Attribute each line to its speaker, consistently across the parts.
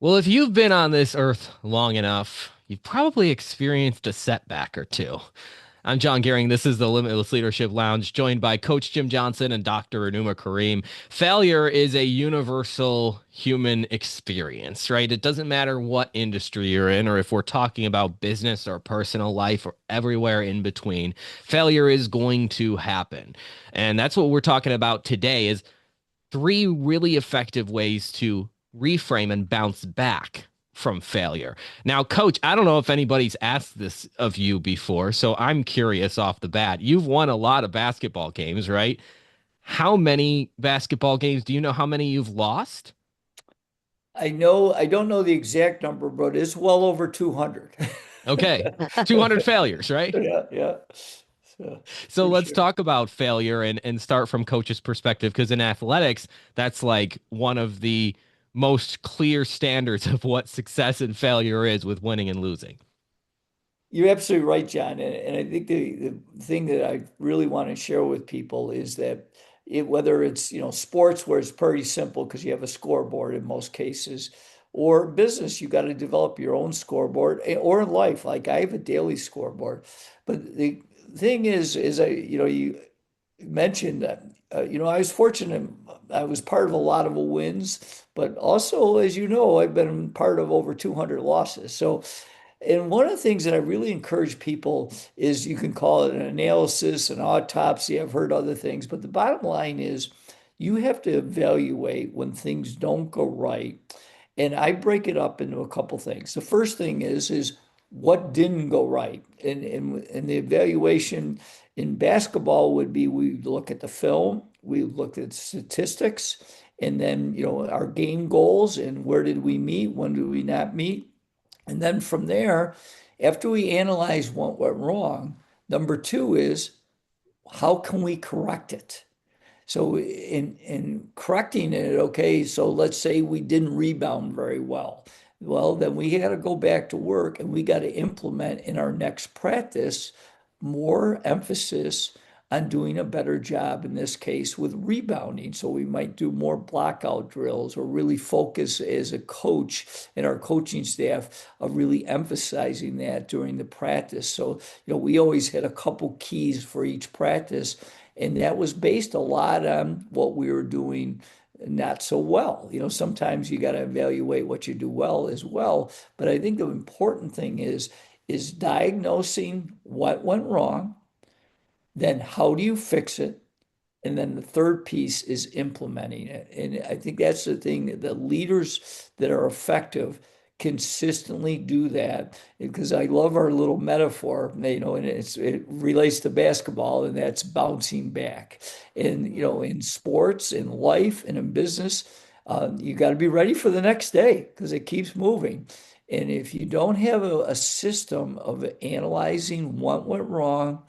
Speaker 1: Well, if you've been on this earth long enough, you've probably experienced a setback or two. I'm Jon Goehring. This is the Limitless Leadership Lounge, joined by Coach Jim Johnson and Dr. Rehnuma Karim. Failure is a universal human experience, right? It doesn't matter what industry you're in, or if we're talking about business or personal life or everywhere in between. Failure is going to happen. And that's what we're talking about today is three really effective ways to reframe and bounce back from failure. Now, coach, I don't know if anybody's asked this of you before, so I'm curious off the bat. You've won a lot of basketball games, right? How many basketball games do you know how many you've lost?
Speaker 2: I don't know the exact number, but it's well over 200.
Speaker 1: Okay. 200 failures, right?
Speaker 2: Yeah, yeah. So,
Speaker 1: So
Speaker 2: for
Speaker 1: let's
Speaker 2: sure.
Speaker 1: talk about failure and start from coach's perspective because in athletics, that's like one of the most clear standards of what success and failure is with winning and losing.
Speaker 2: You're absolutely right, John. And I think the thing that I really want to share with people is that whether it's, sports where it's pretty simple because you have a scoreboard in most cases, or business, you got to develop your own scoreboard, or in life, like I have a daily scoreboard. But the thing is you mentioned that, I was fortunate. I was part of a lot of wins, but also, as you know, I've been part of over 200 losses. So, and one of the things that I really encourage people is you can call it an analysis, an autopsy. I've heard other things, but the bottom line is you have to evaluate when things don't go right. And I break it up into a couple things. The first thing is what didn't go right. And the evaluation in basketball would be we look at the film, we look at statistics, and then our game goals and where did we meet, when did we not meet. And then from there, after we analyze what went wrong, number two is how can we correct it? So in correcting it, okay, so let's say we didn't rebound very well. Well, then we got to go back to work and we got to implement in our next practice more emphasis on doing a better job in this case with rebounding. So we might do more blockout drills or really focus as a coach and our coaching staff of really emphasizing that during the practice. So, we always had a couple keys for each practice, and that was based a lot on what we were doing not so well. Sometimes you got to evaluate what you do well as well. But I think the important thing is diagnosing what went wrong, then how do you fix it? And then the third piece is implementing it. And I think that's the thing, the leaders that are effective consistently do that. Because I love our little metaphor, and it relates to basketball, and that's bouncing back. And, in sports, in life, and in business, you got to be ready for the next day because it keeps moving. And if you don't have a system of analyzing what went wrong,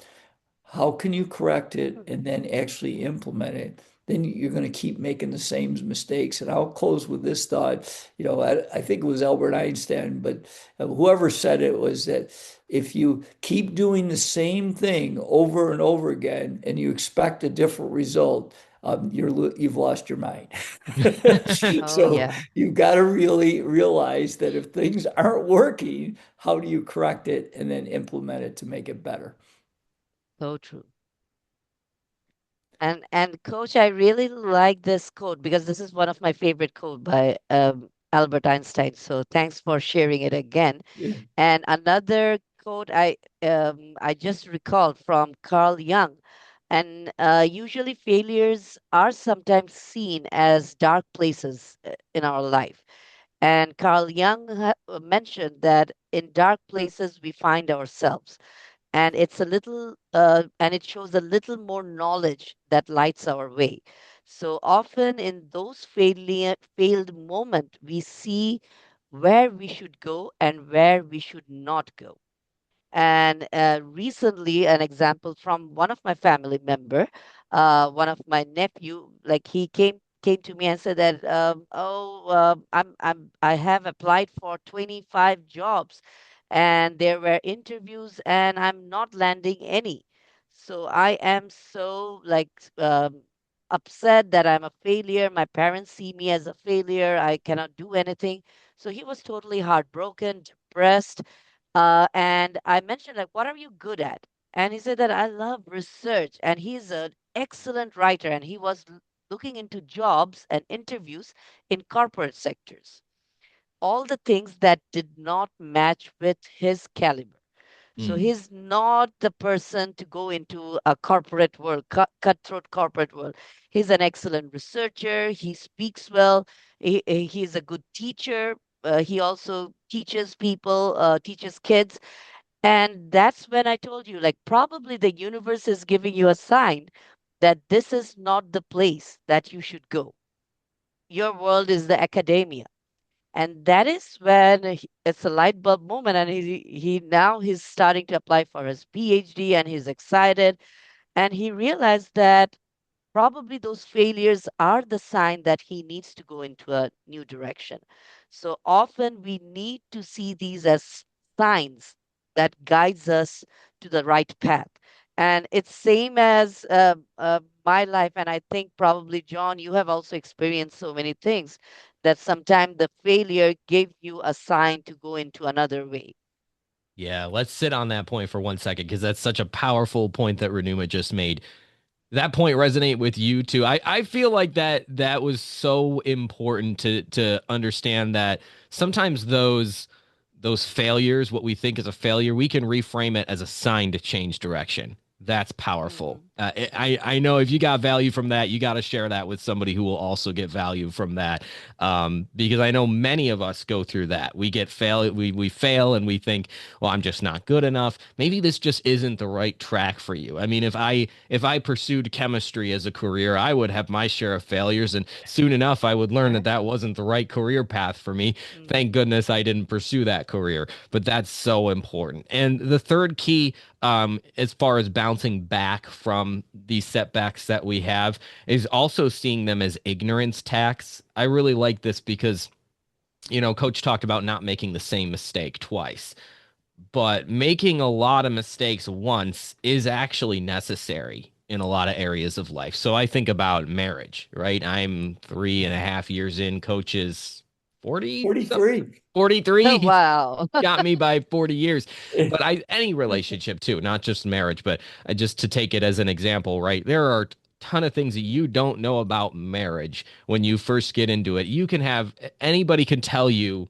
Speaker 2: how can you correct it and then actually implement it? Then you're going to keep making the same mistakes. And I'll close with this thought. I think it was Albert Einstein, but whoever said it was that if you keep doing the same thing over and over again and you expect a different result, you've lost your mind.
Speaker 3: Oh,
Speaker 2: So
Speaker 3: yeah.
Speaker 2: you've got to really realize that if things aren't working, how do you correct it and then implement it to make it better?
Speaker 3: So true. And coach, I really like this quote because this is one of my favorite quote by Albert Einstein. So thanks for sharing it again.
Speaker 2: Yeah.
Speaker 3: And another quote I just recalled from Carl Jung. And usually failures are sometimes seen as dark places in our life. And Carl Jung mentioned that in dark places we find ourselves, and it shows a little more knowledge that lights our way. So often in those failed moment we see where we should go and where we should not go. And recently, an example from one of my family member, one of my nephew, like he came to me and said that, I have applied for 25 jobs, and there were interviews, and I'm not landing any. So I am so like upset that I'm a failure. My parents see me as a failure. I cannot do anything. So he was totally heartbroken, depressed. And I mentioned, like, what are you good at? And he said that I love research. And he's an excellent writer. And he was looking into jobs and interviews in corporate sectors, all the things that did not match with his caliber. So
Speaker 1: Mm.
Speaker 3: he's not the person to go into a corporate world, cutthroat corporate world. He's an excellent researcher. He speaks well. He's a good teacher. He also teaches people, teaches kids. And that's when I told you, like, probably the universe is giving you a sign that this is not the place that you should go. Your world is the academia, and that is when it's a light bulb moment, and he now he's starting to apply for his PhD, and he's excited, and he realized that probably those failures are the sign that he needs to go into a new direction. So often we need to see these as signs that guides us to the right path. And it's same as my life. And I think probably, John, you have also experienced so many things that sometimes the failure gave you a sign to go into another way.
Speaker 1: Yeah, let's sit on that point for 1 second because that's such a powerful point that Renuma just made. That point resonate with you too. I feel like that was so important to understand that sometimes those failures, what we think is a failure, we can reframe it as a sign to change direction. That's powerful.
Speaker 3: Mm,
Speaker 1: I know if you got value from that, you got to share that with somebody who will also get value from that. Because I know many of us go through that. We fail and we think, well, I'm just not good enough. Maybe this just isn't the right track for you. I mean, if I pursued chemistry as a career, I would have my share of failures, and soon enough, I would learn that that wasn't the right career path for me.
Speaker 3: mm,
Speaker 1: Thank goodness I didn't pursue that career. But that's so important. And the third key, as far as bouncing back from these setbacks that we have, is also seeing them as ignorance tax. I really like this because, Coach talked about not making the same mistake twice, but making a lot of mistakes once is actually necessary in a lot of areas of life. So I think about marriage, right? I'm 3.5 years in, coach is 40 something,
Speaker 2: 43.
Speaker 1: 43. He's
Speaker 3: wow.
Speaker 1: got me by 40 years. But any relationship too, not just marriage, but just to take it as an example, right? There are a ton of things that you don't know about marriage when you first get into it. You can have anybody can tell you,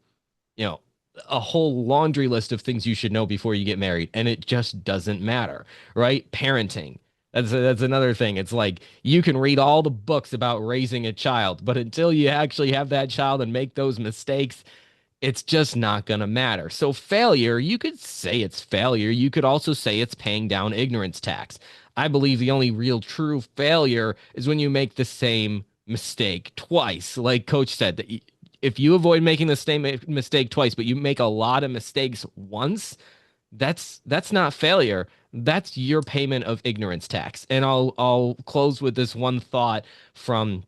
Speaker 1: you know, a whole laundry list of things you should know before you get married, and it just doesn't matter, right? Parenting. That's another thing. It's like you can read all the books about raising a child, but until you actually have that child and make those mistakes, it's just not going to matter. So failure, you could say it's failure. You could also say it's paying down ignorance tax. I believe the only real true failure is when you make the same mistake twice. Like coach said, that if you avoid making the same mistake twice, but you make a lot of mistakes once, that's not failure. That's your payment of ignorance tax. And I'll close with this one thought from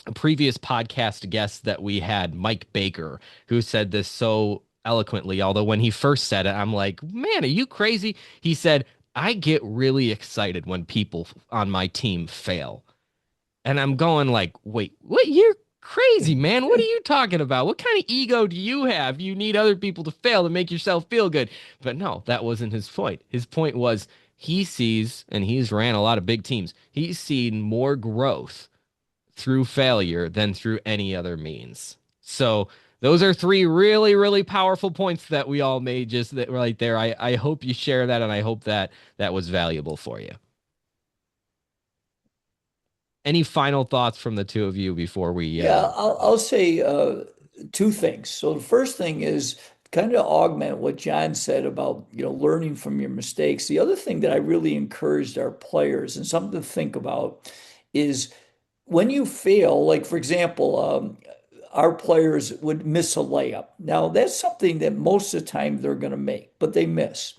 Speaker 1: a previous podcast guest that we had, Mike Baker, who said this so eloquently. Although when he first said it, I'm like, man, are you crazy? He said, I get really excited when people on my team fail. And I'm going like, wait, what? You're crazy, man. What are you talking about? What kind of ego do you have? You need other people to fail to make yourself feel good. But no, that wasn't his point. His point was he sees, and he's ran a lot of big teams, he's seen more growth through failure than through any other means. So those are three really, really powerful points that we all made just that right there. I hope you share that, and I hope that that was valuable for you. Any final thoughts from the two of you before we
Speaker 2: Yeah, I'll say two things. So the first thing is kind of augment what John said about, learning from your mistakes. The other thing that I really encouraged our players and something to think about is when you fail, like for example, our players would miss a layup. Now that's something that most of the time they're going to make, but they miss.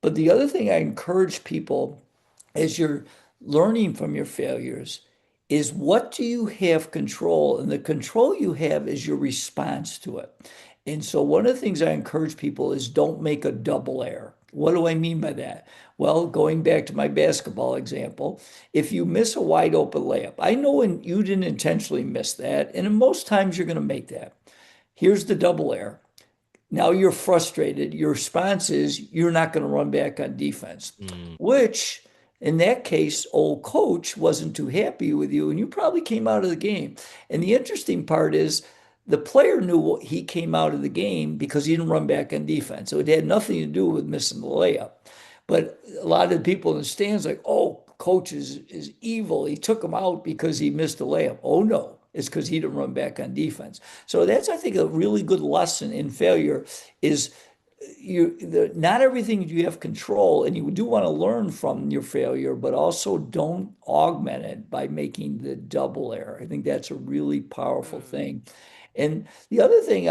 Speaker 2: But the other thing I encourage people as you're learning from your failures is what do you have control? And the control you have is your response to it. And so one of the things I encourage people is don't make a double error. What do I mean by that? Well, going back to my basketball example, if you miss a wide open layup, I know when you didn't intentionally miss that, and in most times you're going to make that. Here's the double error. Now you're frustrated. Your response is you're not going to run back on defense,
Speaker 1: Mm,
Speaker 2: which in that case, old coach wasn't too happy with you, and you probably came out of the game. And the interesting part is the player knew he came out of the game because he didn't run back on defense. So it had nothing to do with missing the layup. But a lot of the people in the stands like, oh, coach is evil. He took him out because he missed the layup. Oh no, it's because he didn't run back on defense. So that's, I think, a really good lesson in failure is not everything you have control, and you do want to learn from your failure, but also don't augment it by making the double error. I think that's a really powerful
Speaker 3: Mm,
Speaker 2: thing. And the other thing,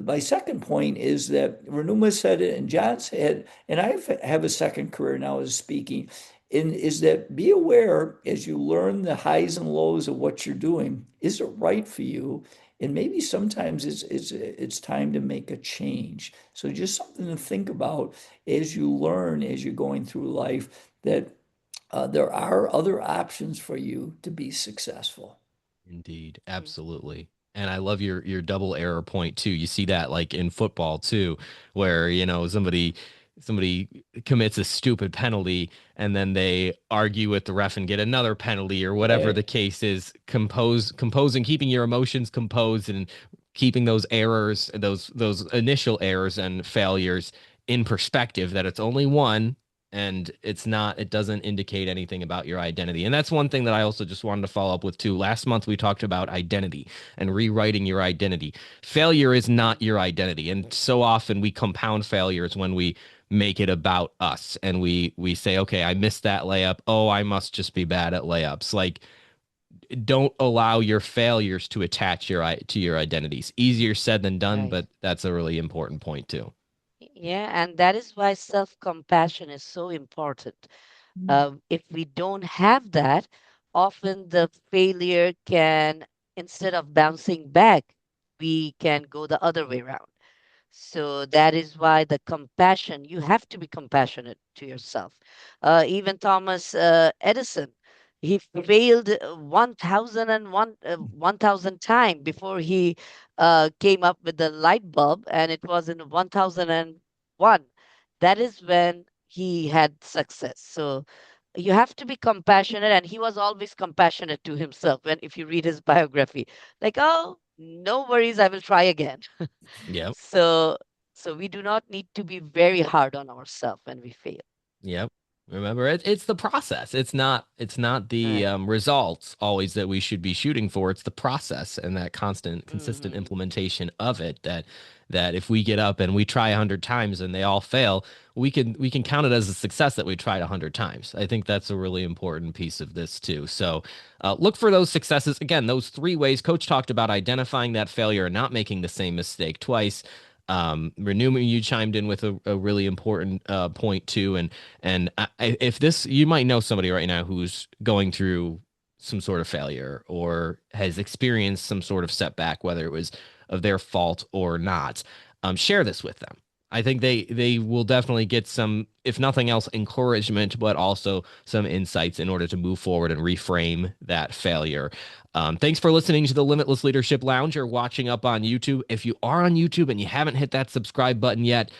Speaker 2: my second point is that Rehnuma said it, and John said, and I have a second career now as speaking, and is that be aware as you learn the highs and lows of what you're doing, is it right for you? And maybe sometimes it's time to make a change. So just something to think about as you learn, as you're going through life, that there are other options for you to be successful.
Speaker 1: indeed,
Speaker 3: mm,
Speaker 1: absolutely. And I love your double error point too. You see that like in football too, where somebody commits a stupid penalty and then they argue with the ref and get another penalty or whatever the
Speaker 2: Right.
Speaker 1: case is. Composing, keeping your emotions composed and keeping those errors, those initial errors and failures in perspective that it's only one and it doesn't indicate anything about your identity. And that's one thing that I also just wanted to follow up with too. Last month we talked about identity and rewriting your identity. Failure is not your identity, and so often we compound failures when we make it about us and we say, okay, I missed that layup, oh, I must just be bad at layups. Like, don't allow your failures to attach your identities. Easier said than done,
Speaker 3: right.
Speaker 1: but that's a really important point too.
Speaker 3: Yeah, and that is why self-compassion is so important. If we don't have that, often the failure can, instead of bouncing back, we can go the other way around. So that is why the compassion, you have to be compassionate to yourself. Even Thomas Edison, he failed 1,000 times before he came up with the light bulb, and it was in 1001. That is when he had success. So you have to be compassionate, and he was always compassionate to himself. When if you read his biography, like, oh, no worries, I will try again.
Speaker 1: Yep.
Speaker 3: So so we do not need to be very hard on ourselves when we fail.
Speaker 1: Yep. Remember, it's the process. It's not the
Speaker 3: Right.
Speaker 1: results always that we should be shooting for. It's the process and that constant, consistent
Speaker 3: Hmm.
Speaker 1: implementation of it. That if we get up and we try 100 times and they all fail, we can count it as a success that we tried 100 times. I think that's a really important piece of this too. So look for those successes. Again, those three ways. Coach talked about identifying that failure and not making the same mistake twice. Renew, you chimed in with a really important point too, and if this, you might know somebody right now who's going through some sort of failure or has experienced some sort of setback, whether it was of their fault or not. Share this with them. I think they will definitely get some, if nothing else, encouragement, but also some insights in order to move forward and reframe that failure. Thanks for listening to the Limitless Leadership Lounge or watching up on YouTube. If you are on YouTube and you haven't hit that subscribe button yet,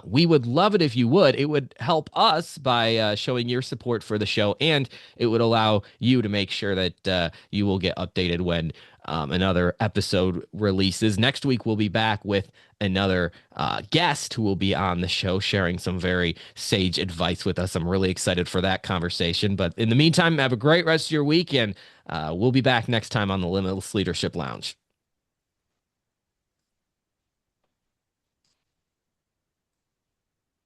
Speaker 1: we would love it if you would. It would help us by showing your support for the show, and it would allow you to make sure that you will get updated when another episode releases. Next week, we'll be back with another guest who will be on the show sharing some very sage advice with us. I'm really excited for that conversation. But in the meantime, have a great rest of your week, and we'll be back next time on the Limitless Leadership Lounge.